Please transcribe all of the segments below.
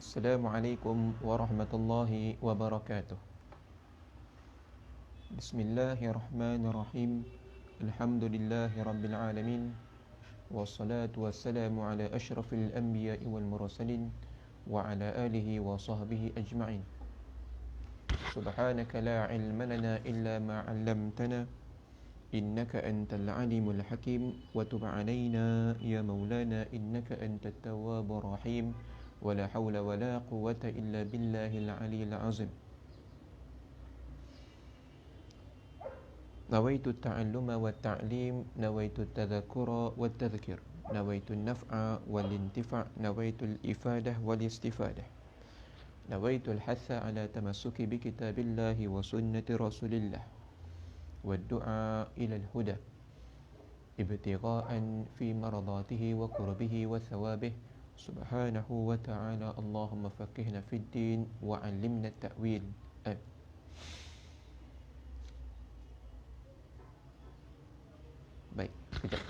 Assalamualaikum warahmatullahi wabarakatuh. Bismillahirrahmanirrahim. Alhamdulillahi rabbil alamin. Wassalatu wassalamu ala ashrafil anbiya'i wal mursalin wa ala alihi wa sahbihi ajma'in. Subhanaka la ilma lana illa ma 'allamtana innaka antal alimul hakim wa tub 'alaina ya maulana innaka antat tawwabur rahim. ولا حول ولا قوة إلا بالله العلي العظيم. نويت التعلم والتعليم، نويت التذكر والتذكير، نويت النفع والانتفاع، نويت الإفادة والاستفادة، نويت الحث على تمسك بكتاب الله وسنة رسول الله والدعاء إلى الهدى ابتغاء في مرضاته وقربه وثوابه سبحانه وتعالى. اللهم فقهنا في الدين وعلمنا التأويل. Baik, sekejap.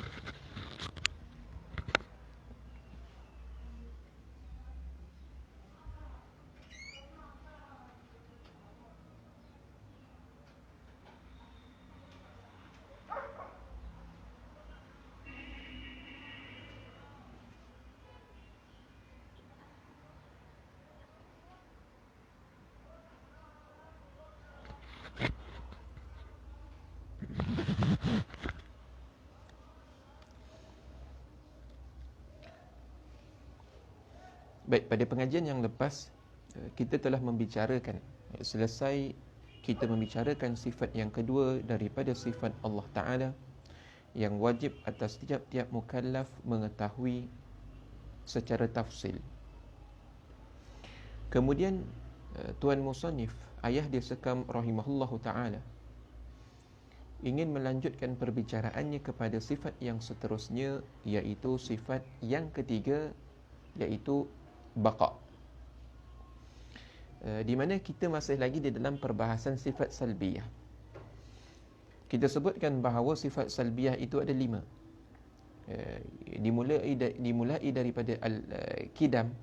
Baik, pada pengajian yang lepas kita telah membicarakan, selesai kita membicarakan sifat yang kedua daripada sifat Allah Ta'ala yang wajib atas tiap-tiap mukallaf mengetahui secara tafsil. Kemudian Tuan Musannif, ayah dia sekam rahimahullahu ta'ala, ingin melanjutkan perbicaraannya kepada sifat yang seterusnya, iaitu sifat yang ketiga, iaitu baqa. Di mana kita masih lagi di dalam perbahasan sifat salbiyah. Kita sebutkan bahawa sifat salbiyah itu ada 5. Dimulai daripada al-kidam,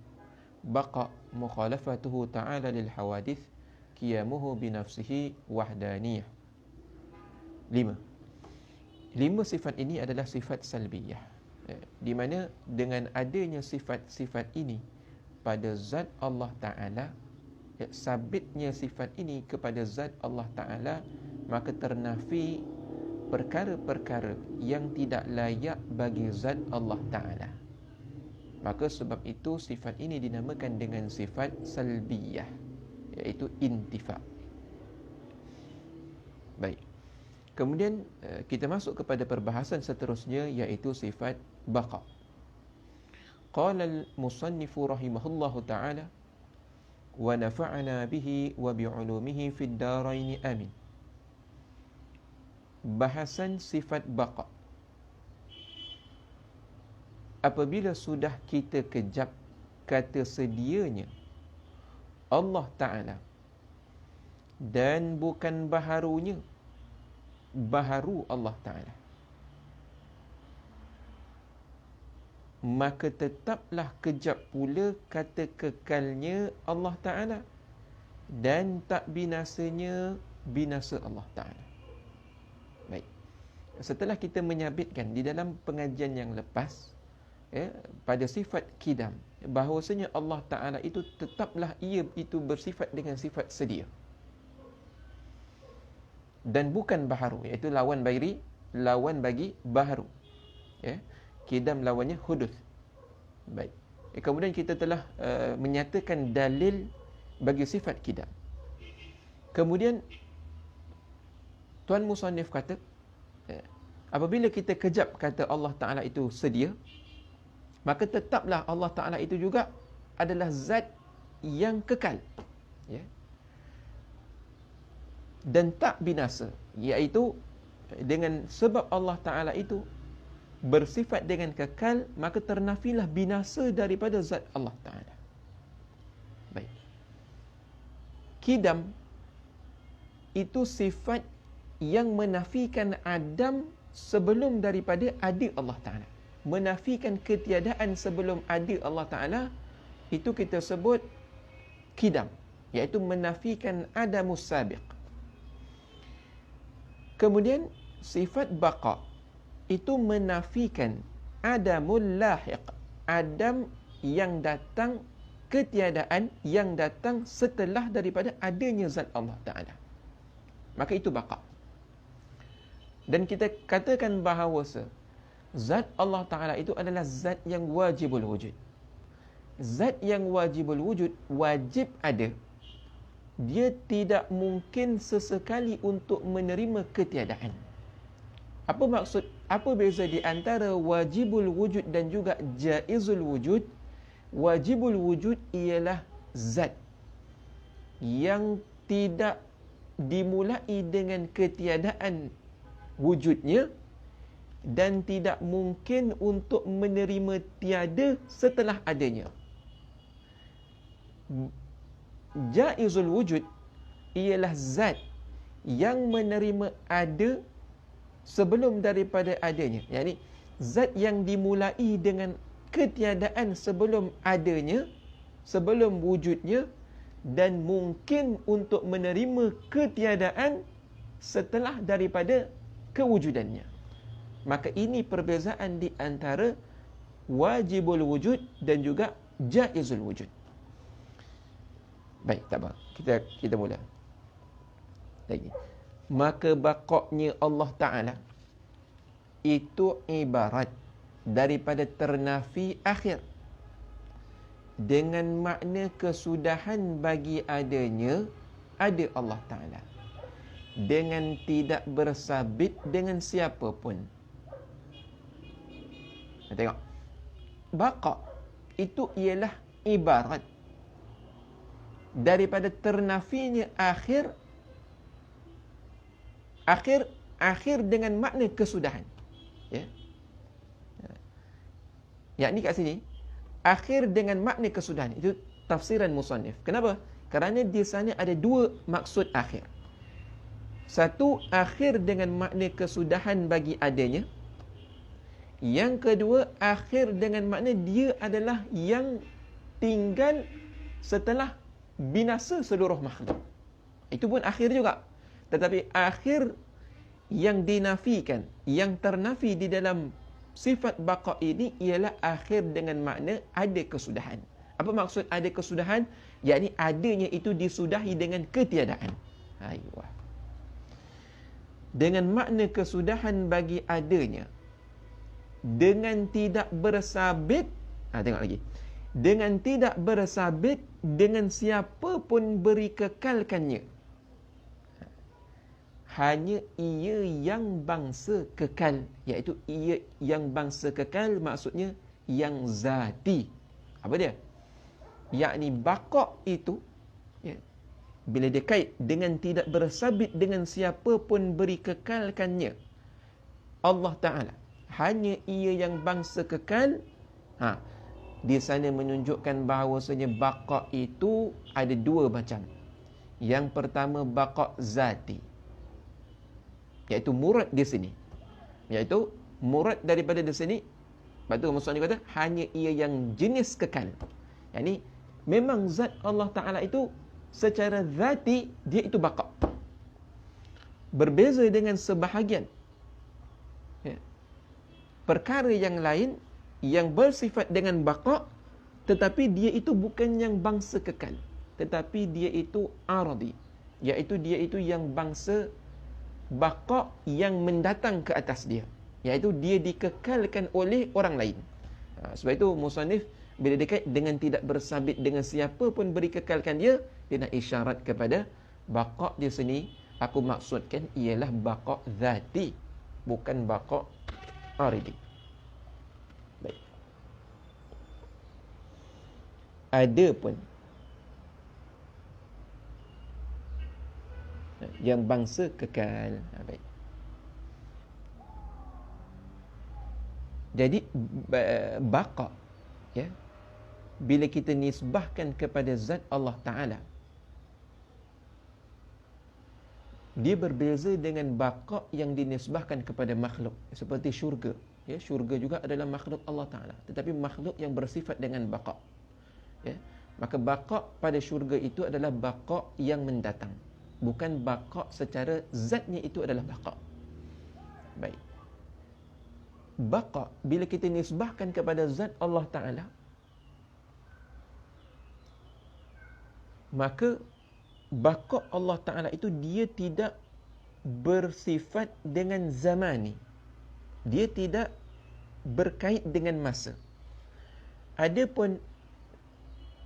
baqa, mukhalafatuhu ta'ala lil hawadith, qiyamuhu binafsihi wahdaniyah. 5 sifat ini adalah sifat salbiyah, di mana dengan adanya sifat-sifat ini pada zat Allah Ta'ala, sabitnya sifat ini kepada zat Allah Ta'ala, maka ternafi perkara-perkara yang tidak layak bagi zat Allah Ta'ala. Maka sebab itu sifat ini dinamakan dengan sifat salbiyah, iaitu intifa'. Baik, kemudian kita masuk kepada perbahasan seterusnya, iaitu sifat baqa. Qala al-musannif rahimahullahu ta'ala wa nafa'na bihi wa bi'ulumihi fid darain amin. Bahasan sifat baqa. Apabila sudah kita kejap kata sedianya Allah Ta'ala dan bukan baharunya, baharu Allah Ta'ala, maka tetaplah kejap pula kata kekalnya Allah Ta'ala dan tak binasanya binasa Allah Ta'ala. Baik, setelah kita menyabitkan di dalam pengajian yang lepas, pada sifat kidam, bahawasanya Allah Ta'ala itu tetaplah ia itu bersifat dengan sifat sedia dan bukan baharu, iaitu lawan bagi baharu. Kidam lawannya huduth. Baik, kemudian kita telah menyatakan dalil bagi sifat kidam. Kemudian Tuan Musannif kata, apabila kita kejap kata Allah Ta'ala itu sedia, maka tetaplah Allah Ta'ala itu juga adalah zat yang kekal, dan tak binasa, iaitu dengan sebab Allah Ta'ala itu bersifat dengan kekal, maka ternafilah binasa daripada zat Allah Ta'ala. Baik, kidam itu sifat yang menafikan Adam sebelum daripada ada Allah Ta'ala, menafikan ketiadaan sebelum ada Allah Ta'ala, itu kita sebut qidam, iaitu menafikan adamus sabiq. Kemudian sifat baqa itu menafikan adamul lahiq, adam yang datang, ketiadaan yang datang setelah daripada adanya zat Allah Ta'ala. Maka itu baqa. Dan kita katakan bahawa zat Allah Ta'ala itu adalah zat yang wajibul wujud. Zat yang wajibul wujud, wajib ada. Dia tidak mungkin sesekali untuk menerima ketiadaan. Apa maksud, apa beza di antara wajibul wujud dan juga jaizul wujud? Wajibul wujud ialah zat yang tidak dimulai dengan ketiadaan wujudnya dan tidak mungkin untuk menerima tiada setelah adanya. Jaizul wujud ialah zat yang menerima ada sebelum daripada adanya. Yani zat yang dimulai dengan ketiadaan sebelum adanya, sebelum wujudnya, dan mungkin untuk menerima ketiadaan setelah daripada kewujudannya. Maka ini perbezaan di antara wajibul wujud dan juga jaizul wujud. Baik, tak apa. Kita mula. Lagi. Maka baqa'nya Allah Ta'ala itu ibarat daripada ternafi akhir dengan makna kesudahan bagi adanya ada Allah Ta'ala dengan tidak bersabit dengan siapa pun. Tengok, baqa' itu ialah ibarat daripada ternafinya akhir dengan makna kesudahan. Ya. Yakni kat sini akhir dengan makna kesudahan, itu tafsiran musannif. Kenapa? Kerana di sana ada dua maksud akhir. Satu, akhir dengan makna kesudahan bagi adanya. Yang kedua, akhir dengan makna dia adalah yang tinggal setelah binasa seluruh makhluk. Itu pun akhir juga. Tetapi akhir yang dinafikan, yang ternafi di dalam sifat baqa ini ialah akhir dengan makna ada kesudahan. Apa maksud ada kesudahan? Yakni adanya itu disudahi dengan ketiadaan. Ayuh. Dengan makna kesudahan bagi adanya, dengan tidak bersabit, tengok lagi, dengan tidak bersabit dengan siapa pun beri kekalkannya. Hanya ia yang bangsa kekal, iaitu ia yang bangsa kekal maksudnya yang zati. Apa dia? Yakni baqa itu, ya, bila dia kait dengan tidak bersabit dengan siapa pun beri kekalkannya, Allah Ta'ala hanya ia yang bangsa kekal. Di sana menunjukkan bahawasanya baqa itu ada dua macam. Yang pertama baqa zati, iaitu murad di sini, iaitu murad daripada di sini. Sebab tu musannif kata hanya ia yang jenis kekal. Yani memang zat Allah Ta'ala itu secara zati dia itu baqa. Berbeza dengan sebahagian perkara yang lain yang bersifat dengan baqa, tetapi dia itu bukan yang bangsa kekal, tetapi dia itu aradi, iaitu dia itu yang bangsa baqa yang mendatang ke atas dia, iaitu dia dikekalkan oleh orang lain. Sebab itu musannif bila dia dengan tidak bersabit dengan siapa pun beri kekalkan dia, dia nak isyarat kepada baqa di sini aku maksudkan ialah baqa zati, bukan baqa aridi. Baik. Ada pun yang bangsa kekal. Baik. Jadi baqa, ya, bila kita nisbahkan kepada zat Allah Ta'ala, dia berbeza dengan baqa yang dinisbahkan kepada makhluk, seperti syurga. Ya, syurga juga adalah makhluk Allah Ta'ala, tetapi makhluk yang bersifat dengan baqa. Ya. Maka baqa pada syurga itu adalah baqa yang mendatang, bukan baqa secara zatnya itu adalah baqa. Baik. Baqa bila kita nisbahkan kepada zat Allah Ta'ala, maka baqa Allah Ta'ala itu dia tidak bersifat dengan zamani. Dia tidak berkait dengan masa. Adapun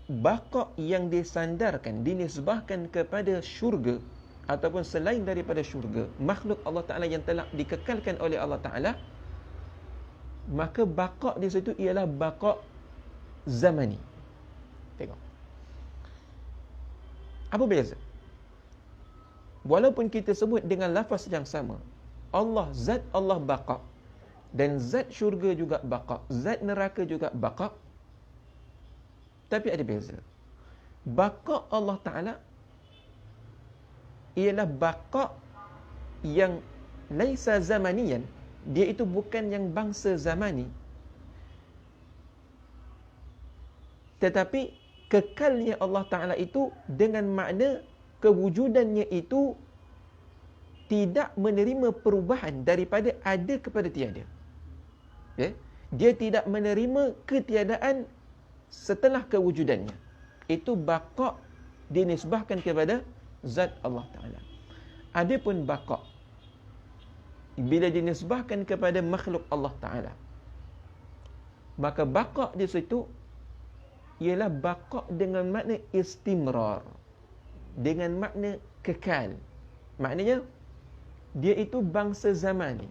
baqa yang disandarkan, dinisbahkan kepada syurga ataupun selain daripada syurga, makhluk Allah Ta'ala yang telah dikekalkan oleh Allah Ta'ala, maka baqa di situ ialah baqa zamani. Tengok. Apa beza? Walaupun kita sebut dengan lafaz yang sama, Allah, zat Allah baqa, dan zat syurga juga baqa, zat neraka juga baqa, tapi ada beza. Baqa Allah Ta'ala ialah baqa yang laisa zamaniyan. Dia itu bukan yang bangsa zamani, tetapi kekalnya Allah Ta'ala itu dengan makna kewujudannya itu tidak menerima perubahan daripada ada kepada tiada. Ya? Dia tidak menerima ketiadaan setelah kewujudannya. Itu baqa dinisbahkan kepada zat Allah Ta'ala. Adapun baqa bila dinisbahkan kepada makhluk Allah Ta'ala, maka baqa di situ ialah baqa dengan makna istimrar, dengan makna kekal. Maknanya dia itu bangsa zamani.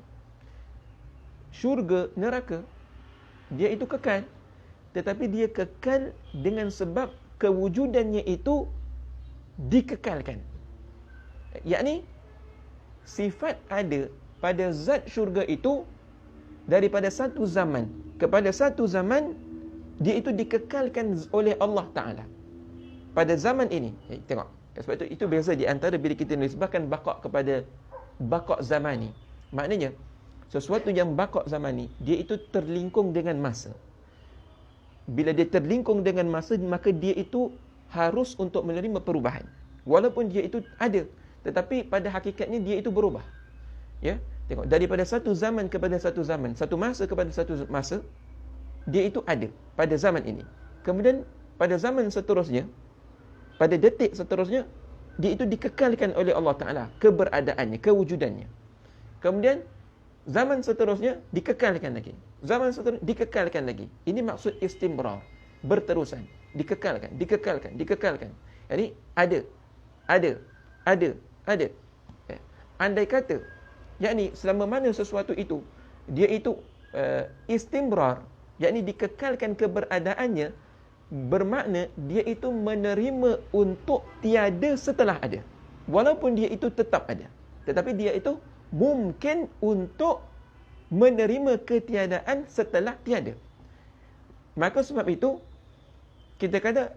Syurga, neraka, dia itu kekal, tetapi dia kekal dengan sebab kewujudannya itu dikekalkan. Yakni sifat ada pada zat syurga itu daripada satu zaman kepada satu zaman, dia itu dikekalkan oleh Allah Ta'ala pada zaman ini. Tengok, sebab itu beza di antara bila kita nisbahkan baqa kepada baqa zamani. Maknanya sesuatu yang baqa zamani, dia itu terlingkung dengan masa. Bila dia terlingkung dengan masa, maka dia itu harus untuk menerima perubahan. Walaupun dia itu ada, tetapi pada hakikatnya dia itu berubah. Ya, tengok, daripada satu zaman kepada satu zaman, satu masa kepada satu masa, dia itu ada pada zaman ini. Kemudian pada zaman seterusnya, pada detik seterusnya, dia itu dikekalkan oleh Allah Ta'ala keberadaannya, kewujudannya. Kemudian zaman seterusnya dikekalkan lagi, zaman seterusnya dikekalkan lagi. Ini maksud istimrar, berterusan, dikekalkan. Jadi ada. Andai kata, yakni selama mana sesuatu itu dia itu istimrar, yakni dikekalkan keberadaannya, bermakna dia itu menerima untuk tiada setelah ada. Walaupun dia itu tetap ada, tetapi dia itu mungkin untuk menerima ketiadaan setelah tiada. Maka sebab itu kita kata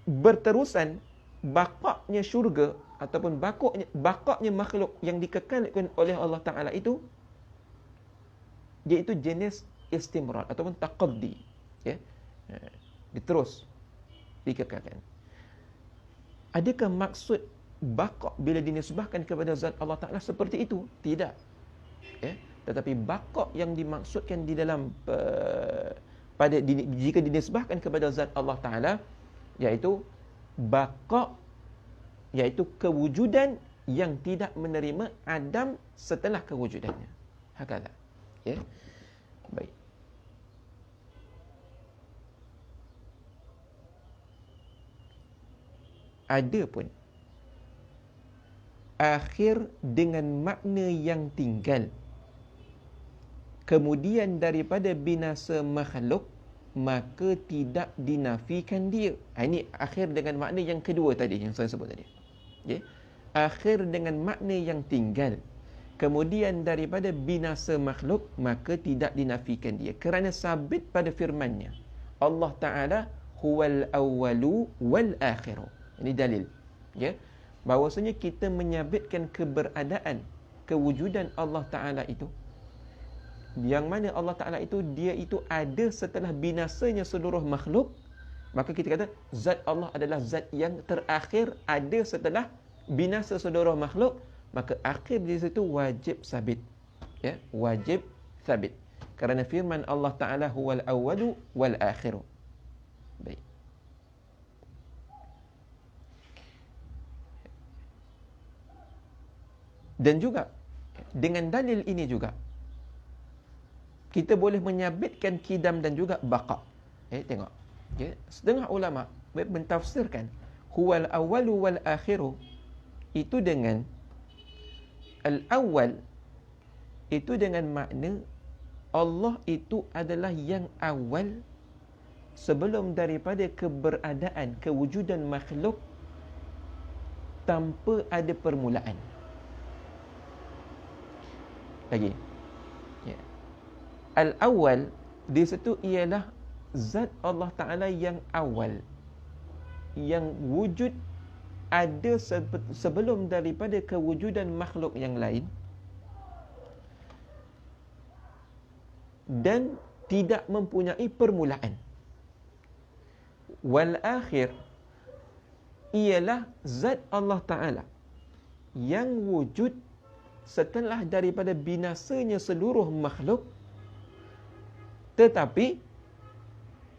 berterusan baqa'nya syurga ataupun baqa'nya makhluk yang dikekalkan oleh Allah Ta'ala itu, dia itu jenis istimrar ataupun taqaddi, ya, diterus dikekalkan. Adakah maksud baqa' bila dinisbahkan kepada zat Allah Ta'ala seperti itu? Tidak, ya. Tetapi baqa' yang dimaksudkan di dalam jika dinisbahkan kepada zat Allah Ta'ala, iaitu baqa', iaitu kewujudan yang tidak menerima adam setelah kewujudannya. Hakala, ya. Baik. Ada pun akhir dengan makna yang tinggal, kemudian daripada binasa makhluk, maka tidak dinafikan dia. Ini akhir dengan makna yang kedua tadi, yang saya sebut tadi. Okay? Akhir dengan makna yang tinggal, kemudian daripada binasa makhluk, maka tidak dinafikan dia. Kerana sabit pada firman-Nya, Allah Ta'ala huwal awwalu wal akhiru. Ini dalil, ya, bahawasanya kita menyabitkan keberadaan, kewujudan Allah Ta'ala itu yang mana Allah Ta'ala itu, dia itu ada setelah binasanya seluruh makhluk, maka kita kata zat Allah adalah zat yang terakhir, ada setelah binasa seluruh makhluk, maka akhir di situ wajib sabit. Ya, wajib sabit. Kerana firman Allah Ta'ala huwal awwalu wal akhiru. Baik. Dan juga dengan dalil ini juga kita boleh menyabitkan kidam dan juga baqa. Tengok. Setengah ulama mentafsirkan huwal awwalu wal akhiru itu dengan al-awwal, itu dengan makna Allah itu adalah yang awal sebelum daripada keberadaan, kewujudan makhluk tanpa ada permulaan. Lagi. Ya. Al-awwal di situ ialah zat Allah Ta'ala yang awal, yang wujud ada sebelum daripada kewujudan makhluk yang lain, dan tidak mempunyai permulaan. Wal akhir ialah zat Allah Ta'ala yang wujud setelah daripada binasanya seluruh makhluk, tetapi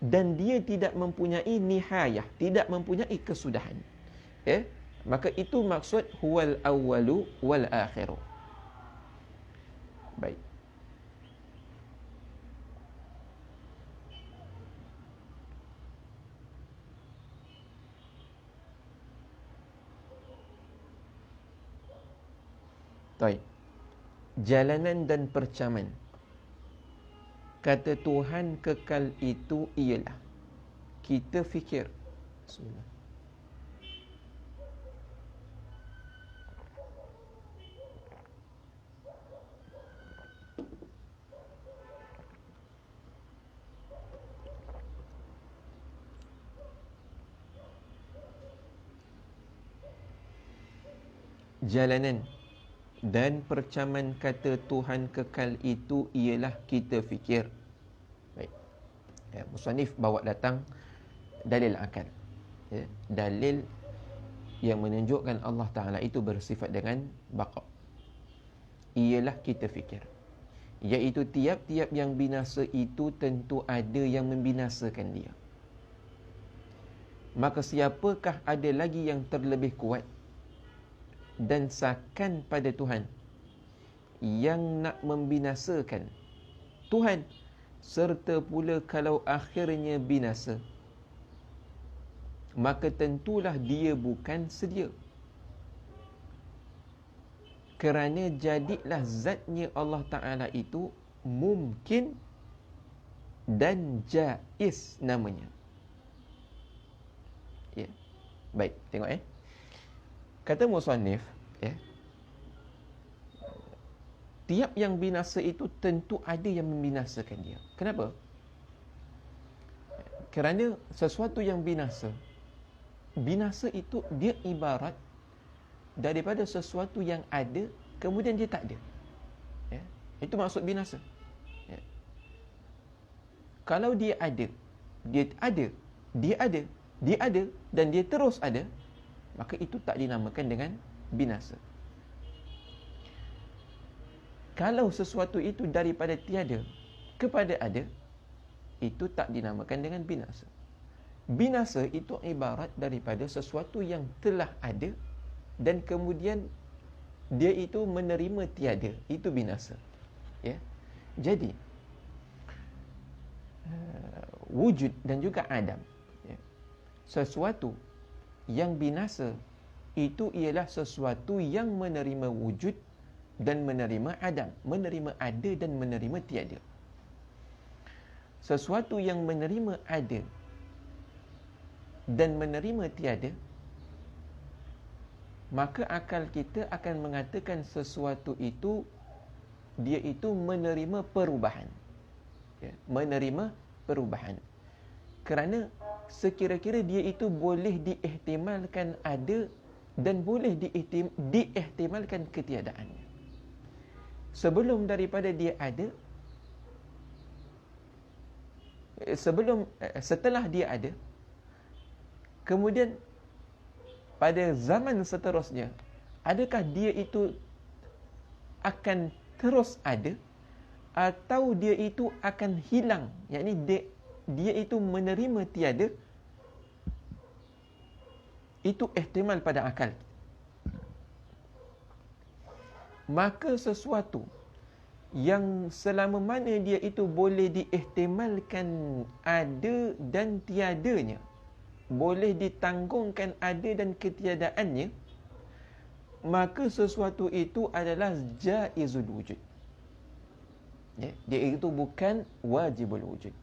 dan dia tidak mempunyai nihayah, tidak mempunyai kesudahan. Maka itu maksud huwal awwalu wal akhiru. Baik. Baik. Jalanan dan percaman. Kata Tuhan kekal itu ialah kita fikir. Bismillah. Jalanan dan percaman kata Tuhan kekal itu ialah kita fikir. Baik. Musannif bawa datang dalil akal. Dalil yang menunjukkan Allah Ta'ala itu bersifat dengan baqa. Ialah kita fikir. Iaitu tiap-tiap yang binasa itu tentu ada yang membinasakan dia. Maka siapakah ada lagi yang terlebih kuat dan sakan pada Tuhan yang nak membinasakan Tuhan, serta pula kalau akhirnya binasa, maka tentulah dia bukan sedia. Kerana jadilah zatnya Allah Ta'ala itu mungkin dan jaiz namanya. Ya. Baik, tengok kata musannif, tiap yang binasa itu tentu ada yang membinasakan dia. Kenapa? Kerana sesuatu yang binasa itu dia ibarat daripada sesuatu yang ada kemudian dia tak ada. Itu maksud binasa. Kalau dia ada dan dia terus ada, maka itu tak dinamakan dengan binasa. Kalau sesuatu itu daripada tiada kepada ada, itu tak dinamakan dengan binasa. Binasa itu ibarat daripada sesuatu yang telah ada dan kemudian dia itu menerima tiada, itu binasa. Jadi wujud dan juga adam, sesuatu yang binasa itu ialah sesuatu yang menerima wujud dan menerima adam, menerima ada dan menerima tiada. Sesuatu yang menerima ada dan menerima tiada, maka akal kita akan mengatakan sesuatu itu dia itu menerima perubahan. Menerima perubahan. Kerana sekira-kira dia itu boleh diihtimalkan ada dan boleh diihtimalkan ketiadaannya. Sebelum daripada dia ada, setelah dia ada, kemudian pada zaman seterusnya, adakah dia itu akan terus ada atau dia itu akan hilang? Yakni dia itu menerima tiada. Itu ihtimal pada akal. Maka sesuatu yang selama mana dia itu boleh diihtimalkan ada dan tiadanya, boleh ditanggungan ada dan ketiadaannya, maka sesuatu itu adalah jaizul wujud. Dia itu bukan wajibul wujud.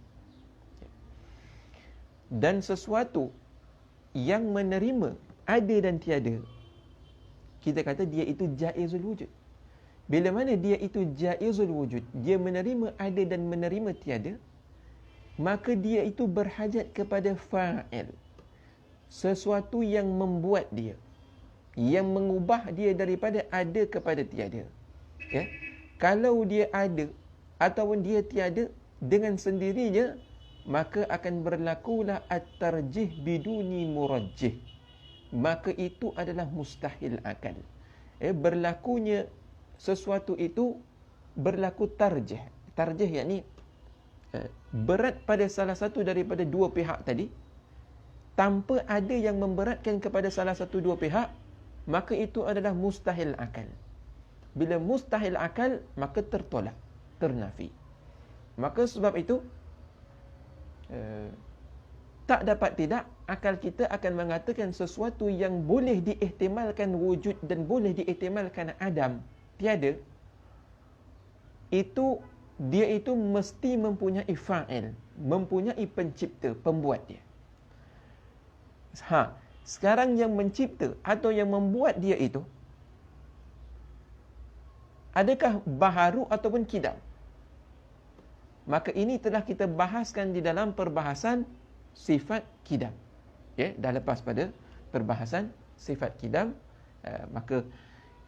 Dan sesuatu yang menerima ada dan tiada, kita kata dia itu jaizul wujud. Bila mana dia itu jaizul wujud, dia menerima ada dan menerima tiada, maka dia itu berhajat kepada fa'il, sesuatu yang membuat dia, yang mengubah dia daripada ada kepada tiada. Kalau dia ada ataupun dia tiada dengan sendirinya, maka akan berlakulah at-tarjih biduni murajjih. Maka itu adalah mustahil akal. Berlakunya sesuatu itu berlaku tarjih. Tarjih yakni berat pada salah satu daripada dua pihak tadi, tanpa ada yang memberatkan kepada salah satu dua pihak, maka itu adalah mustahil akal. Bila mustahil akal, maka tertolak, ternafi. Maka sebab itu tak dapat tidak, akal kita akan mengatakan sesuatu yang boleh diihtimalkan wujud dan boleh diihtimalkan adam, tiada, itu dia itu mesti mempunyai fa'il, mempunyai pencipta, pembuat dia. Sekarang yang mencipta atau yang membuat dia itu, adakah baharu ataupun kidam? Maka ini telah kita bahaskan di dalam perbahasan sifat kidam. Dah lepas pada perbahasan sifat kidam, maka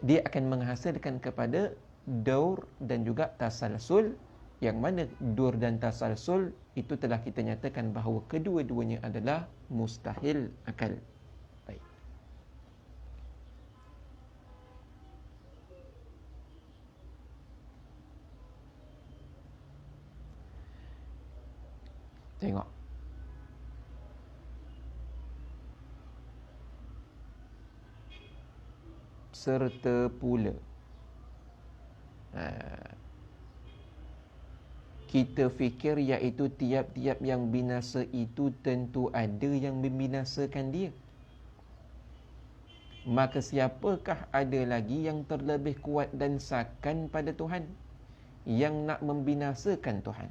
dia akan menghasilkan kepada daur dan juga tasalsul, yang mana daur dan tasalsul itu telah kita nyatakan bahawa kedua-duanya adalah mustahil akal. Baik. Tengok. Serta pula kita fikir iaitu tiap-tiap yang binasa itu tentu ada yang membinasakan dia. Maka siapakah ada lagi yang terlebih kuat dan sakan pada Tuhan yang nak membinasakan Tuhan?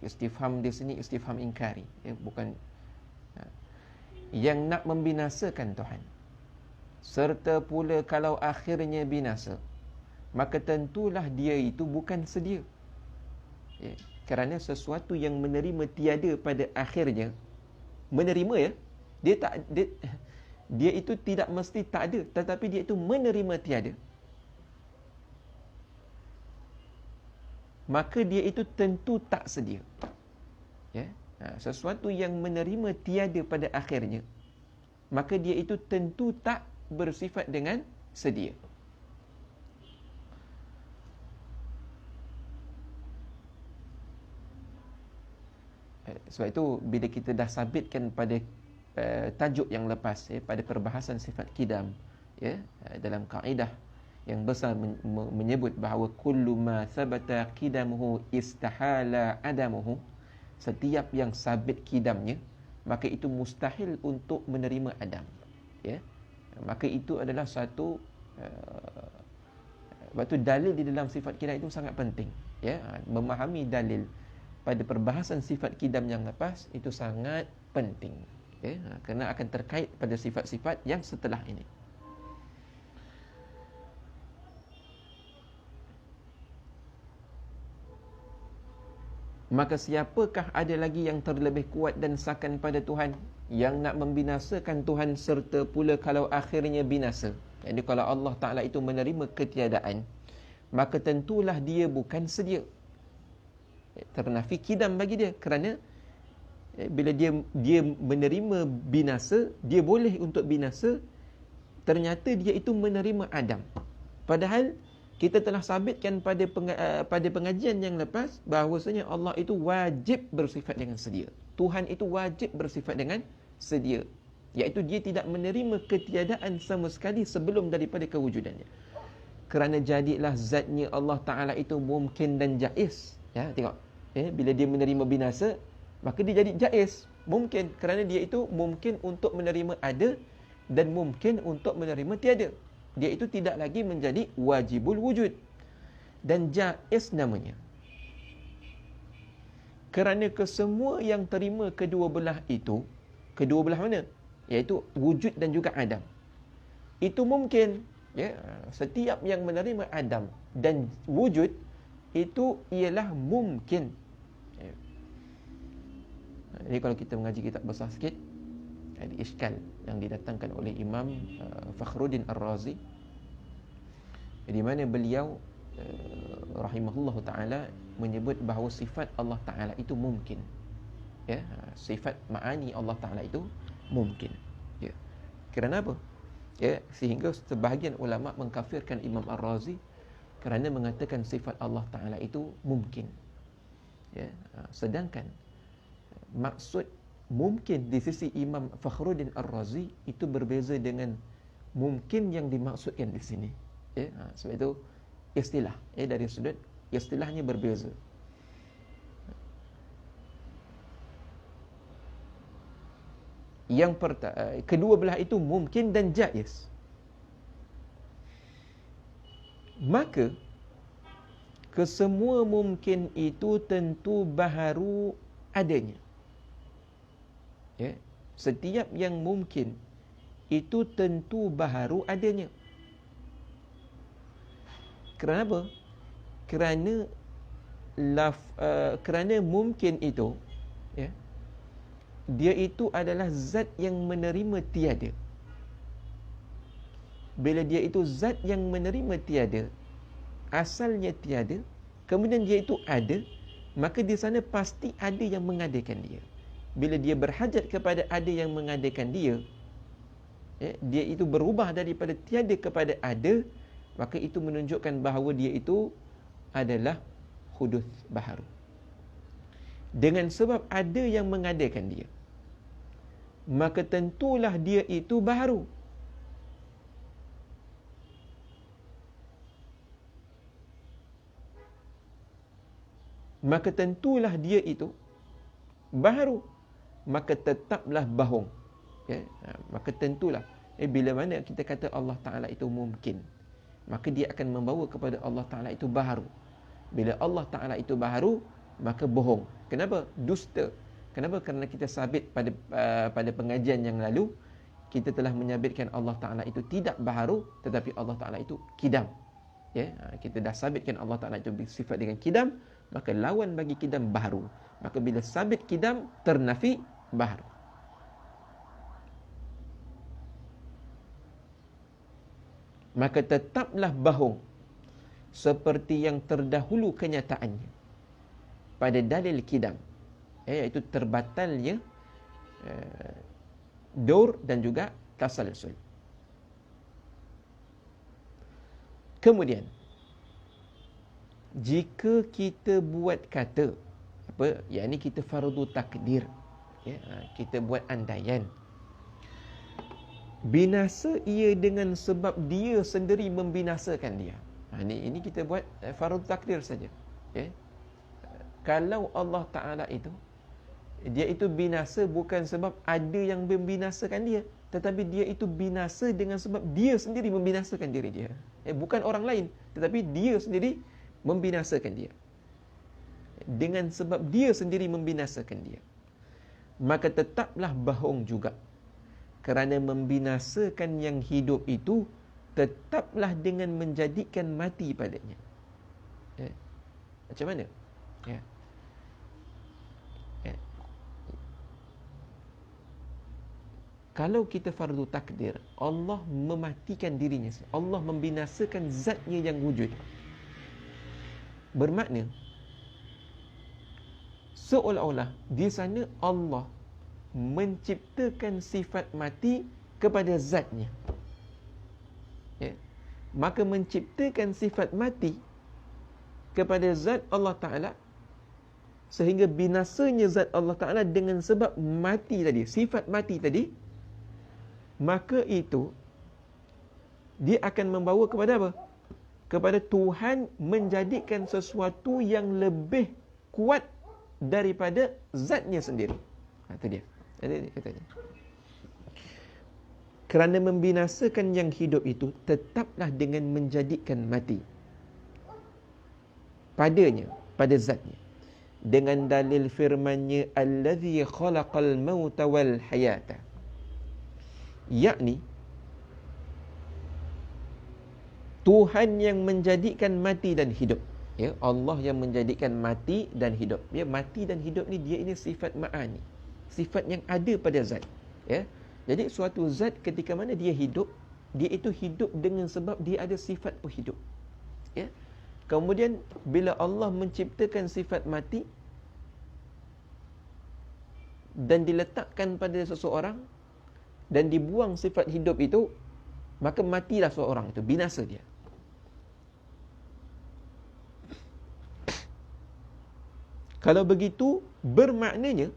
Istifham di sini istifham ingkari, bukan yang nak membinasakan Tuhan. Serta pula kalau akhirnya binasa, maka tentulah dia itu bukan sedia. Kerana sesuatu yang menerima tiada pada akhirnya, menerima dia itu tidak mesti tak ada, tetapi dia itu menerima tiada, maka dia itu tentu tak sedia. Sesuatu yang menerima tiada pada akhirnya, maka dia itu tentu tak bersifat dengan sedia. Sebab itu bila kita dah sabitkan pada tajuk yang lepas, pada perbahasan sifat kidam, dalam kaedah yang besar menyebut bahawa kullu ma thabata kidamuhu istahala adamuhu, setiap yang sabit kidamnya, maka itu mustahil untuk menerima adam. Maka itu adalah satu waktu dalil di dalam sifat kidam itu sangat penting. Memahami dalil pada perbahasan sifat kidam yang lepas itu sangat penting, kerana akan terkait pada sifat-sifat yang setelah ini. Maka siapakah ada lagi yang terlebih kuat dan sakan pada Tuhan yang nak membinasakan Tuhan serta pula kalau akhirnya binasa? Jadi kalau Allah Ta'ala itu menerima ketiadaan, maka tentulah dia bukan sedia. Ternafi kidam bagi dia, kerana bila dia menerima binasa, dia boleh untuk binasa, ternyata dia itu menerima Adam. Padahal kita telah sabitkan pada pengajian yang lepas bahawasanya Allah itu wajib bersifat dengan sedia. Tuhan itu wajib bersifat dengan sedia, iaitu dia tidak menerima ketiadaan sama sekali sebelum daripada kewujudannya. Kerana jadilah zatnya Allah Ta'ala itu mungkin dan jaiz. Ya, tengok. Bila dia menerima binasa, maka dia jadi jaiz. Mungkin. Kerana dia itu mungkin untuk menerima ada dan mungkin untuk menerima tiada. Dia itu tidak lagi menjadi wajibul wujud. Dan jaiz namanya. Kerana kesemua yang terima kedua belah itu, kedua belah mana? Iaitu wujud dan juga Adam. Itu mungkin. Ya, setiap yang menerima Adam dan wujud itu ialah mungkin. Ya. Jadi kalau kita mengaji kitab besar sikit, ada iskal yang didatangkan oleh Imam Fakhruddin Ar-Razi, di mana beliau rahimahullah ta'ala menyebut bahawa sifat Allah Ta'ala itu mungkin. Ya, sifat ma'ani Allah Ta'ala itu mungkin. Ya. Kerana apa? Ya, sehingga sebahagian ulama mengkafirkan Imam Ar-Razi kerana mengatakan sifat Allah Ta'ala itu mungkin. Ya, sedangkan maksud mungkin di sisi Imam Fakhruddin Ar-Razi itu berbeza dengan mungkin yang dimaksudkan di sini. Ya, sebab itu istilah, dari sudut istilahnya berbeza. Yang kedua belah itu mungkin dan jaiz. Maka kesemua mungkin itu tentu baharu adanya. Ya, setiap yang mungkin itu tentu baharu adanya. Kerana apa? Kerana mungkin itu, ya, dia itu adalah zat yang menerima tiada. Bila dia itu zat yang menerima tiada, asalnya tiada, kemudian dia itu ada, maka di sana pasti ada yang mengadakan dia. Bila dia berhajat kepada ada yang mengadakan dia, dia itu berubah daripada tiada kepada ada, maka itu menunjukkan bahawa dia itu adalah hudus baharu. Dengan sebab ada yang mengadakan dia, maka tentulah dia itu baharu. Maka tentulah dia itu baharu. Maka tetaplah bahung. Ya, maka tentulah. Bila mana kita kata Allah Ta'ala itu mungkin, maka dia akan membawa kepada Allah Ta'ala itu baharu. Bila Allah Ta'ala itu baharu, maka bohong. Kenapa? Dusta. Kenapa? Kerana kita sabit pada pengajian yang lalu, kita telah menyabitkan Allah Ta'ala itu tidak baharu, tetapi Allah Ta'ala itu kidam. Ya, kita dah sabitkan Allah Ta'ala itu bersifat dengan kidam, maka lawan bagi kidam baharu. Maka bila sabit kidam, ternafi baharu. Maka tetaplah bahung seperti yang terdahulu kenyataannya pada dalil kidam, iaitu terbatalnya daur dan juga tasalsul. Kemudian jika kita buat kata apa, yakni kita fardu takdir, ya, kita buat andaian binasa ia dengan sebab dia sendiri membinasakan dia. Ini kita buat fardu takdir saja. Ya. Kalau Allah Ta'ala itu, dia itu binasa bukan sebab ada yang membinasakan dia, tetapi dia itu binasa dengan sebab dia sendiri membinasakan diri dia. Bukan orang lain, tetapi dia sendiri membinasakan dia. Dengan sebab dia sendiri membinasakan dia, maka tetaplah bahung juga. Kerana membinasakan yang hidup itu tetaplah dengan menjadikan mati padanya. Macam mana? Ya. Kalau kita fardu takdir, Allah mematikan dirinya, Allah membinasakan zatnya yang wujud. Bermakna seolah-olah di sana Allah menciptakan sifat mati kepada zatnya. Ya. Maka menciptakan sifat mati kepada zat Allah Ta'ala sehingga binasanya zat Allah Ta'ala dengan sebab mati tadi, sifat mati tadi, maka itu dia akan membawa kepada apa? Kepada Tuhan menjadikan sesuatu yang lebih kuat daripada zatnya sendiri. Itu dia. Jadi katanya, kerana membinasakan yang hidup itu tetaplah dengan menjadikan mati padanya, pada zatnya, dengan dalil firman-Nya allazi khalaqal mauta wal hayata, yakni Tuhan yang menjadikan mati dan hidup. Ya, Allah yang menjadikan mati dan hidup. Ya, mati dan hidup ni dia ini sifat ma'ani, sifat yang ada pada zat. Ya, jadi suatu zat ketika mana dia hidup, dia itu hidup dengan sebab dia ada sifat penghidup. Ya. Kemudian bila Allah menciptakan sifat mati dan diletakkan pada seseorang dan dibuang sifat hidup itu, maka matilah seseorang itu, binasa dia. Kalau begitu, bermaknanya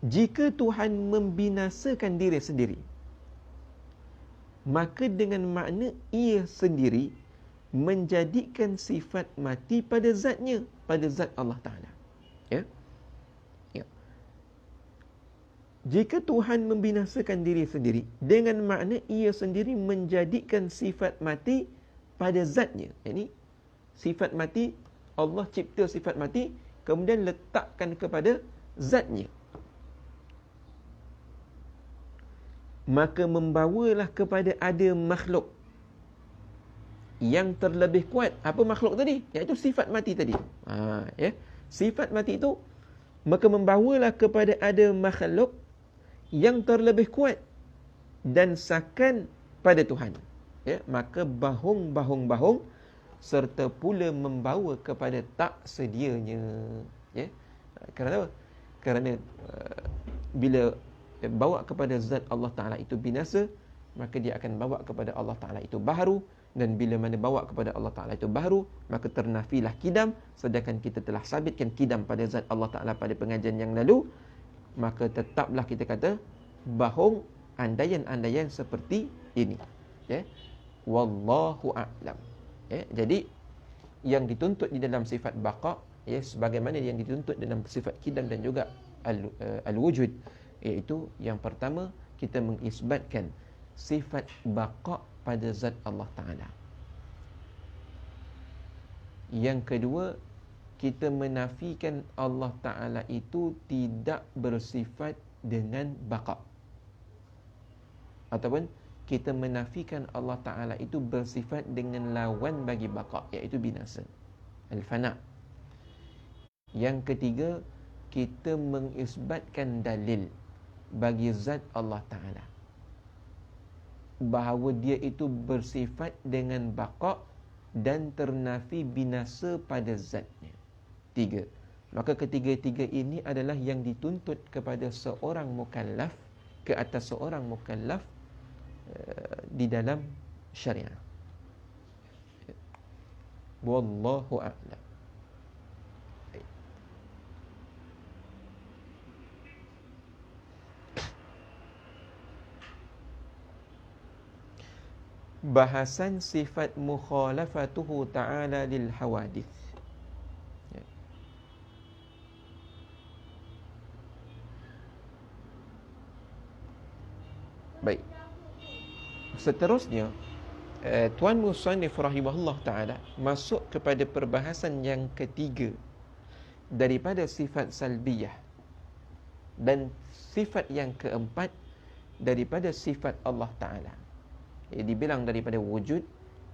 jika Tuhan membinasakan diri sendiri, maka dengan makna ia sendiri menjadikan sifat mati pada zatnya, pada zat Allah Ta'ala. Ya? Ya. Jika Tuhan membinasakan diri sendiri, dengan makna ia sendiri menjadikan sifat mati pada zatnya. Ini sifat mati, Allah cipta sifat mati, kemudian letakkan kepada zatnya. Maka membawalah kepada ada makhluk yang terlebih kuat. Apa makhluk tadi? Iaitu sifat mati tadi. Ya. Sifat mati itu, maka membawalah kepada ada makhluk yang terlebih kuat dan sakan pada Tuhan. Ya. Maka bahung serta pula membawa kepada tak sedianya. Ya. Kerana apa? Kerana bila bawa kepada zat Allah Ta'ala itu binasa, maka dia akan bawa kepada Allah Ta'ala itu baharu. Dan bila mana bawa kepada Allah Ta'ala itu baharu, maka ternafilah kidam. Sedangkan kita telah sabitkan kidam pada zat Allah Ta'ala pada pengajian yang lalu, maka tetaplah kita kata bahung andaian-andaian seperti ini. Ya. Wallahu a'lam. Ya. Jadi yang dituntut di dalam sifat baqa, ya, sebagaimana yang dituntut dalam sifat kidam dan juga al-wujud, iaitu yang pertama kita mengisbatkan sifat baqa pada zat Allah Ta'ala. Yang kedua, kita menafikan Allah Ta'ala itu tidak bersifat dengan baqa, ataupun kita menafikan Allah Ta'ala itu bersifat dengan lawan bagi baqa, iaitu binasa, al-fana. Yang ketiga, kita mengisbatkan dalil bagi zat Allah Ta'ala bahawa dia itu bersifat dengan baqa dan ternafi binasa pada zatnya. Tiga. Maka ketiga-tiga ini adalah yang dituntut kepada seorang mukallaf, ke atas seorang mukallaf di dalam syariah. Wallahu a'lam. Bahasan sifat mukhalafatuhu ta'ala lil hawadith. Ya. Baik. Seterusnya, Tuan Musannif rahimahullah ta'ala masuk kepada perbahasan yang ketiga daripada sifat salbiyah, dan sifat yang keempat daripada sifat Allah Ta'ala. Dibilang daripada wujud,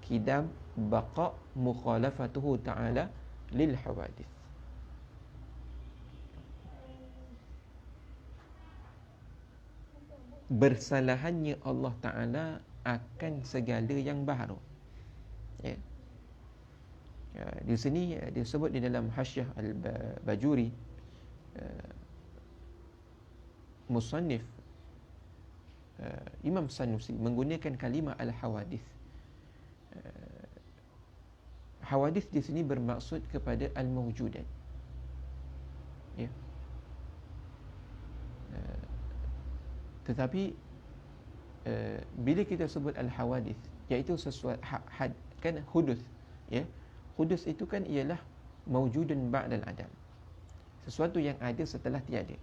kidam, baqa, mukhalafatuhu ta'ala lil hawadith. Bersalahannya Allah Ta'ala akan segala yang baharu. Ya. Di sini disebut di dalam Hasyiah Al-Bajuri, musannif Imam Sanusi menggunakan kalimah al-hawadith. Hawadith di sini bermaksud kepada al-mawjudat. Ya. Tetapi bila kita sebut al-hawadith, iaitu sesuatu kan hudus, ya. Hudus itu kan ialah mawjudun ba'dal adam. Sesuatu yang ada setelah tiada.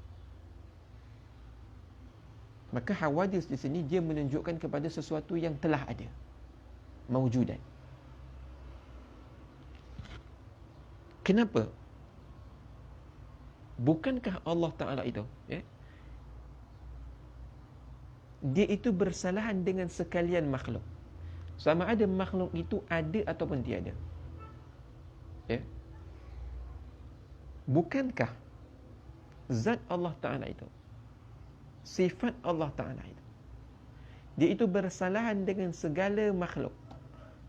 Maka hawadis di sini dia menunjukkan kepada sesuatu yang telah ada, mawjudan. Kenapa? Bukankah Allah Ta'ala itu, ya, dia itu bersalahan dengan sekalian makhluk, sama ada makhluk itu ada ataupun tiada, ya. Bukankah zat Allah Ta'ala itu, sifat Allah Ta'ala itu, dia itu bersalahan dengan segala makhluk,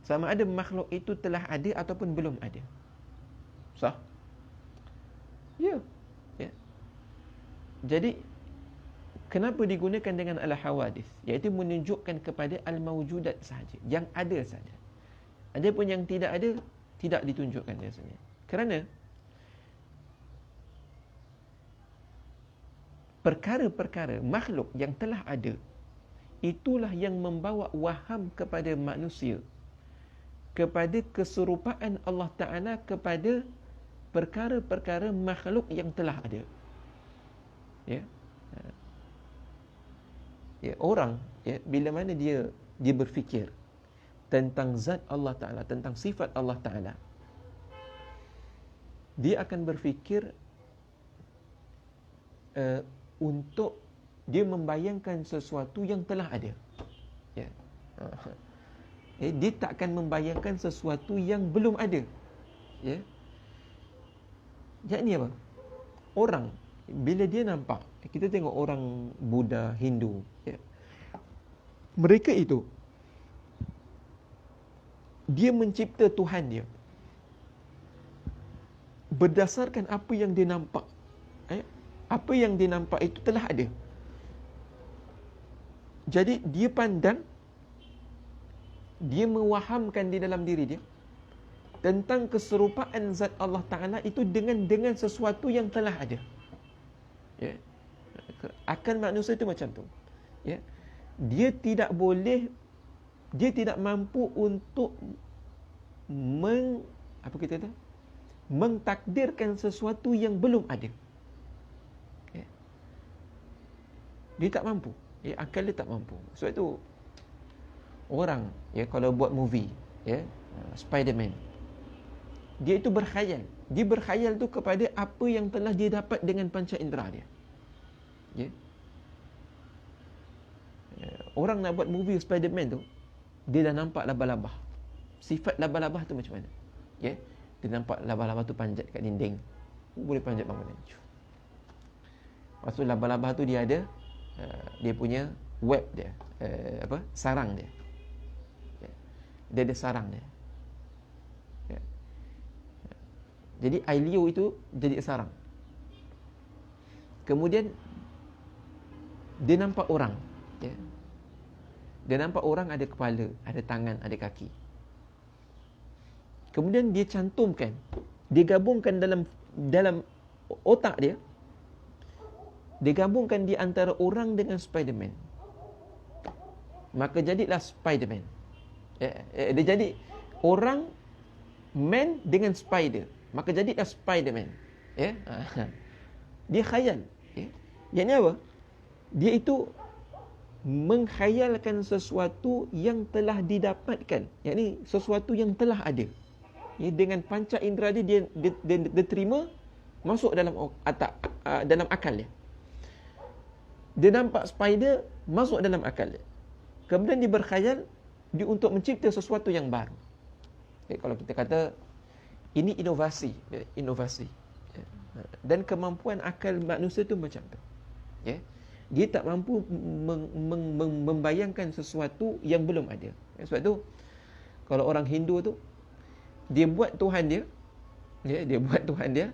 sama ada makhluk itu telah ada ataupun belum ada. Sah? Ya. Ya. Jadi kenapa digunakan dengan al-hawadith, iaitu menunjukkan kepada al-mawjudat sahaja, yang ada sahaja. Adapun yang tidak ada tidak ditunjukkan biasanya. Kerana perkara-perkara makhluk yang telah ada, itulah yang membawa waham kepada manusia kepada keserupaan Allah Ta'ala kepada perkara-perkara makhluk yang telah ada. Ya. Ya, orang, ya, bila mana dia berfikir tentang zat Allah Ta'ala, tentang sifat Allah Ta'ala, dia akan berfikir untuk dia membayangkan sesuatu yang telah ada. Ya. Dia tak akan membayangkan sesuatu yang belum ada. Ya. Jadi apa? Orang bila dia nampak, kita tengok orang Buddha, Hindu, ya, mereka itu dia mencipta Tuhan dia berdasarkan apa yang dia nampak. Apa yang dia nampak itu telah ada. Jadi dia pandang, dia mewahamkan di dalam diri dia tentang keserupaan zat Allah Ta'ala itu dengan sesuatu yang telah ada. Ya. Akan manusia itu macam tu. Ya. Dia tidak mampu untuk mengtakdirkan sesuatu yang belum ada. Ya. Dia tak mampu. Ya, akal dia tak mampu. Sebab itu orang, ya, kalau buat movie, ya, Spider-Man, dia itu berkhayal. Dia berkhayal tu kepada apa yang telah dia dapat dengan panca indera dia. Ya. Orang nak buat movie Spider-Man tu, dia dah nampak labah-labah. Sifat labah-labah tu macam mana? Ya. Dia nampak labah-labah tu panjat kat dinding. Boleh panjat bangunan. Lepas tu labah-labah tu dia ada dia punya web dia, sarang dia. Ya. Dia ada sarang dia. Ya. Jadi air liur itu jadi sarang. Kemudian dia nampak orang, ya. Dia nampak orang ada kepala, ada tangan, ada kaki. Kemudian dia cantumkan, dia gabungkan dalam otak dia, dia gabungkan di antara orang dengan Spider-Man. Maka jadilah Spider-Man. Dia jadi orang, man dengan spider. Maka jadilah Spider-Man. Ya? Dia khayal. Ya? Yang ni apa? Dia itu mengkhayalkan sesuatu yang telah didapatkan. Yang ni sesuatu yang telah ada. Ya, dengan panca indera dia terima, masuk dalam dalam akal dia. Dia nampak spider, masuk dalam akal dia. Kemudian dia berkhayal dia untuk mencipta sesuatu yang baru. Okay, kalau kita kata ini inovasi, inovasi. Dan kemampuan akal manusia tu macam tu. Ya. Dia tak mampu membayangkan sesuatu yang belum ada. Sebab tu kalau orang Hindu tu, dia buat Tuhan dia, dia buat Tuhan dia.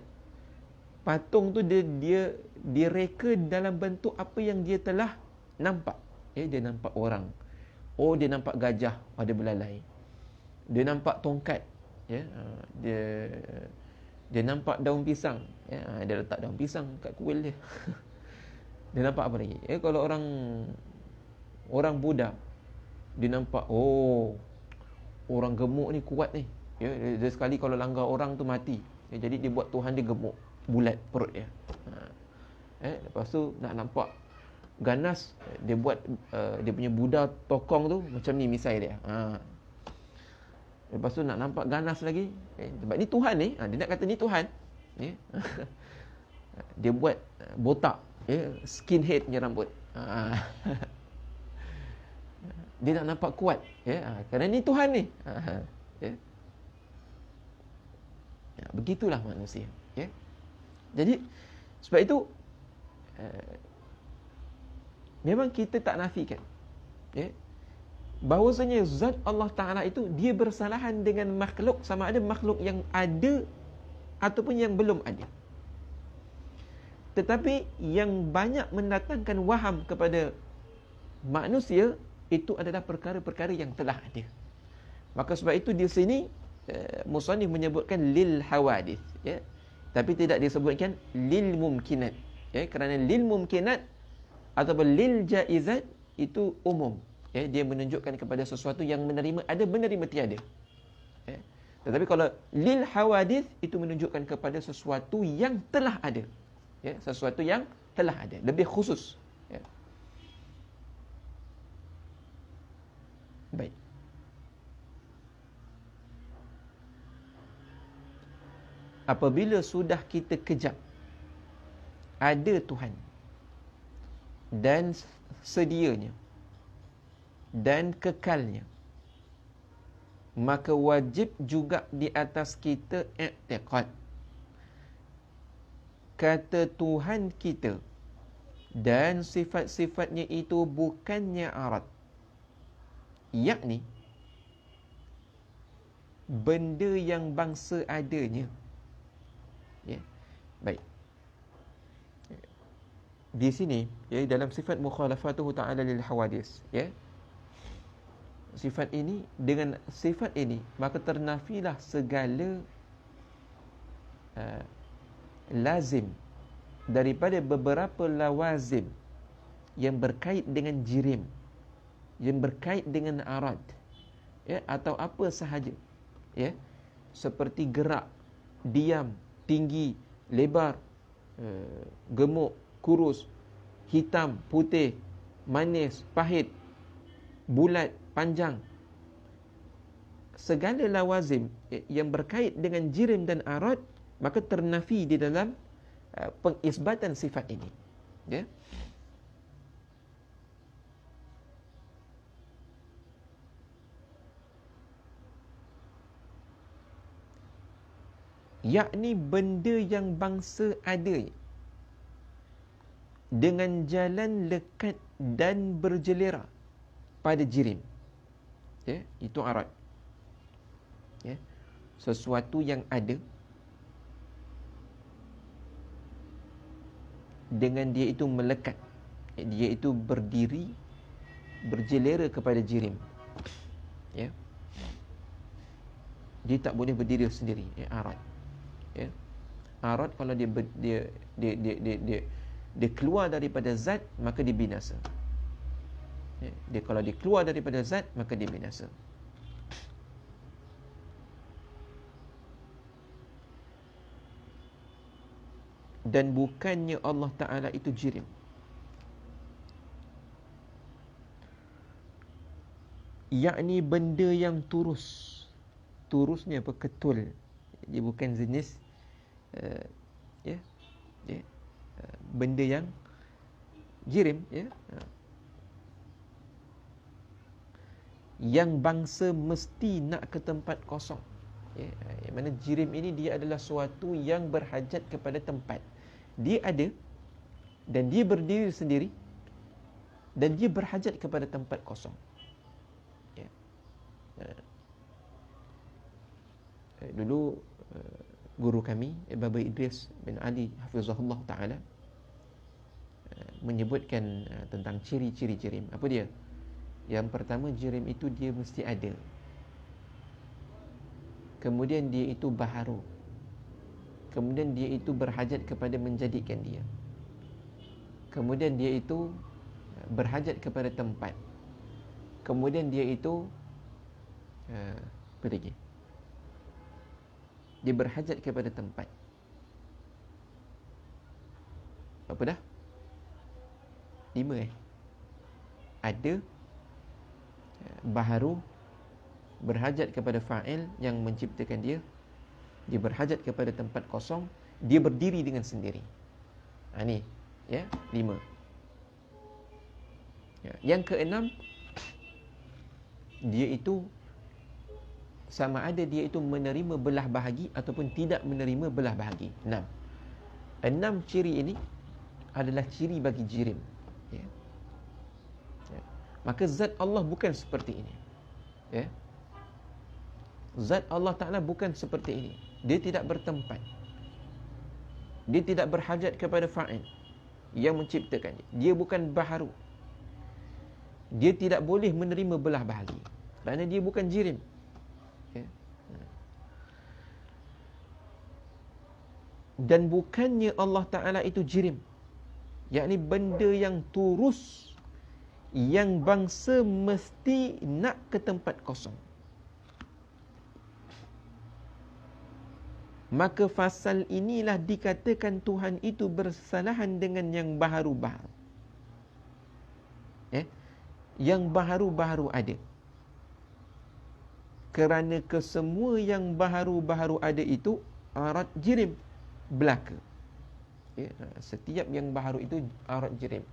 Patung tu dia reka dalam bentuk apa yang dia telah nampak. Dia nampak orang. Oh, dia nampak gajah ada belalai. Dia nampak tongkat. Dia nampak daun pisang. Dia letak daun pisang kat kuil dia. Dia nampak apa lagi? Kalau orang Buddha, dia nampak, oh, orang gemuk ni kuat ni. Dia sekali kalau langgar orang tu mati. Jadi dia buat Tuhan dia gemuk, bulat perut dia. Lepas tu nak nampak ganas, dia buat dia punya Buddha tokong tu macam ni misai dia. Lepas tu nak nampak ganas lagi, sebab ni Tuhan ni, dia nak kata ni Tuhan. Dia buat botak, skinhead punya rambut. Dia nak nampak kuat, kerana ni Tuhan ni. Begitulah manusia. Jadi sebab itu memang kita tak nafikan bahawasanya zat Allah Ta'ala itu dia bersalahan dengan makhluk, sama ada makhluk yang ada ataupun yang belum ada. Tetapi yang banyak mendatangkan waham kepada manusia itu adalah perkara-perkara yang telah ada. Maka sebab itu di sini musannif menyebutkan lil hawadith, tapi tidak disebutkan lil mumkinat, kerana lil mumkinat ataupun lil jaizat itu umum. Dia menunjukkan kepada sesuatu yang menerima ada, menerima tiada. Tetapi kalau lil hawadith itu menunjukkan kepada sesuatu yang telah ada, sesuatu yang telah ada, lebih khusus. Baik. Apabila sudah kita kejap ada Tuhan dan sedianya dan kekalnya, maka wajib juga di atas kita i'tiqad kata Tuhan kita dan sifat-sifatnya itu bukannya arad, yakni benda yang bangsa adanya. Baik. Di sini, dalam sifat mukhalafatuhu ta'ala lil hawadis, sifat ini, dengan sifat ini maka ternafilah segala lazim daripada beberapa lawazim yang berkait dengan jirim, yang berkait dengan arad, atau apa sahaja, seperti gerak, diam, tinggi, lebar, gemuk, kurus, hitam, putih, manis, pahit, bulat, panjang. Segala lawazim yang berkait dengan jirim dan arad maka ternafi di dalam pengisbatan sifat ini. Yakni benda yang bangsa ada dengan jalan lekat dan berjelera pada jirim, itu arad. Sesuatu yang ada dengan dia itu melekat, dia itu berdiri, berjelera kepada jirim. Dia tak boleh berdiri sendiri, arad. Arad kalau dia keluar daripada zat, maka dia binasa. Dia kalau dia keluar daripada zat, maka dia binasa. Dan bukannya Allah Ta'ala itu jirim. Yakni benda yang turus. Turus ni apa? Ketul. Dia bukan jenis benda yang jirim, yang bangsa mesti nak ke tempat kosong. Yang mana jirim ini dia adalah suatu yang berhajat kepada tempat. Dia ada dan dia berdiri sendiri dan dia berhajat kepada tempat kosong. dulu guru kami Baba Idris bin Ali hafizahullah taala menyebutkan tentang ciri-ciri jirim. Apa dia? Yang pertama, jirim itu dia mesti ada. Kemudian dia itu baharu. Kemudian dia itu berhajat kepada menjadikan dia. Kemudian dia itu berhajat kepada tempat. Kemudian dia itu apa lagi? Dia berhajat kepada tempat. Apa dah? 5 Ada, baharu, berhajat kepada fa'il yang menciptakan dia, dia berhajat kepada tempat kosong, dia berdiri dengan sendiri. Ni 5. Yang keenam, dia itu sama ada dia itu menerima belah bahagi ataupun tidak menerima belah bahagi. 6 ciri ini adalah ciri bagi jirim. Maka zat Allah bukan seperti ini. Zat Allah Ta'ala bukan seperti ini. Dia tidak bertempat. Dia tidak berhajat kepada fa'il yang menciptakan dia. Dia bukan baharu. Dia tidak boleh menerima belah bahagi kerana dia bukan jirim. Dan bukannya Allah Ta'ala itu jirim, yakni benda yang turus, yang bangsa mesti nak ke tempat kosong. Maka fasal inilah dikatakan Tuhan itu bersalahan dengan yang baharu-baharu. Yang baharu-baharu ada. Kerana kesemua yang baharu-baharu ada itu arat jirim belaka. Setiap yang baharu itu arat jirim.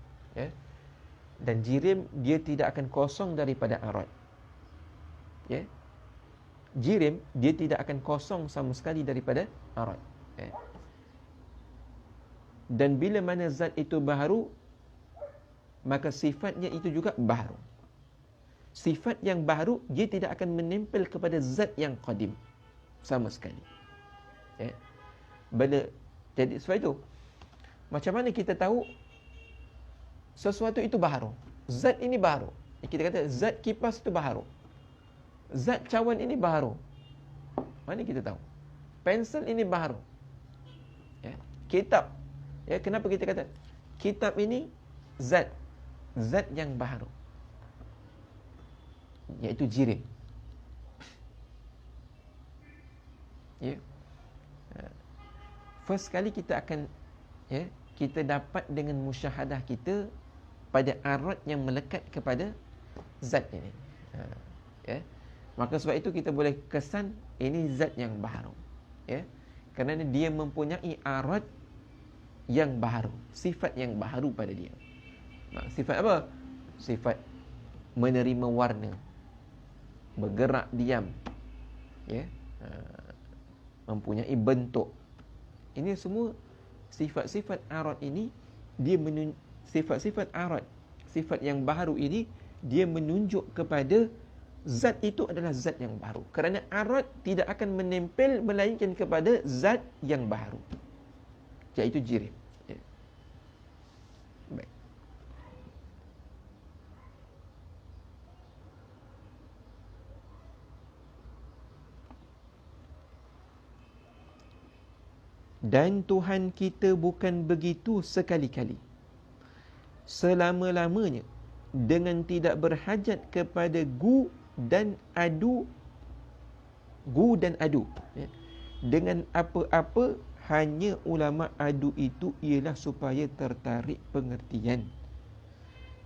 Dan jirim dia tidak akan kosong daripada arat. Jirim dia tidak akan kosong sama sekali daripada arat. Dan bila mana zat itu baharu, maka sifatnya itu juga baharu. Sifat yang baharu dia tidak akan menempel kepada zat yang qadim sama sekali. Jadi sebab itu, macam mana kita tahu sesuatu itu baharu? Zat ini baharu. Kita kata zat kipas itu baharu. Zat cawan ini baharu. Mana kita tahu? Pensel ini baharu. Kitab. Kenapa kita kata kitab ini zat yang baharu? Iaitu jirim. First kali kita akan kita dapat dengan musyahadah kita pada arat yang melekat kepada zat ini. Maka sebab itu kita boleh kesan ini zat yang baharu. Kerana dia mempunyai arat yang baharu, sifat yang baharu pada dia. Sifat apa? Sifat menerima warna, bergerak diam, mempunyai bentuk. Ini semua sifat-sifat arat ini, dia sifat-sifat arat, sifat yang baharu ini, dia menunjuk kepada zat itu adalah zat yang baharu. Kerana arat tidak akan menempel melainkan kepada zat yang baharu, iaitu jirim. Baik. Dan Tuhan kita bukan begitu sekali-kali, selama-lamanya, dengan tidak berhajat kepada gu dan adu. Dengan apa-apa, hanya ulama adu itu ialah supaya tertarik pengertian.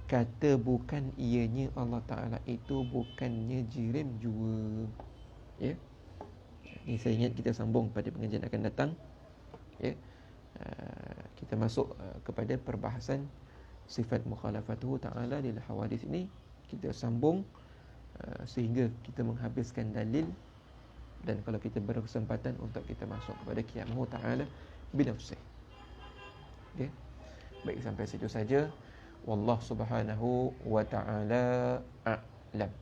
Kata bukan ianya Allah Ta'ala itu bukannya jirim jua. Ini saya ingat kita sambung pada pengajian akan datang. Kita masuk kepada perbahasan sifat mukhalafatuhu ta'ala lil hawadith ini. Kita sambung sehingga kita menghabiskan dalil, dan kalau kita berkesempatan untuk kita masuk kepada qiyamuhu ta'ala binafsih. Baik, sampai situ saja. Wallahu subhanahu wa ta'ala a'lam.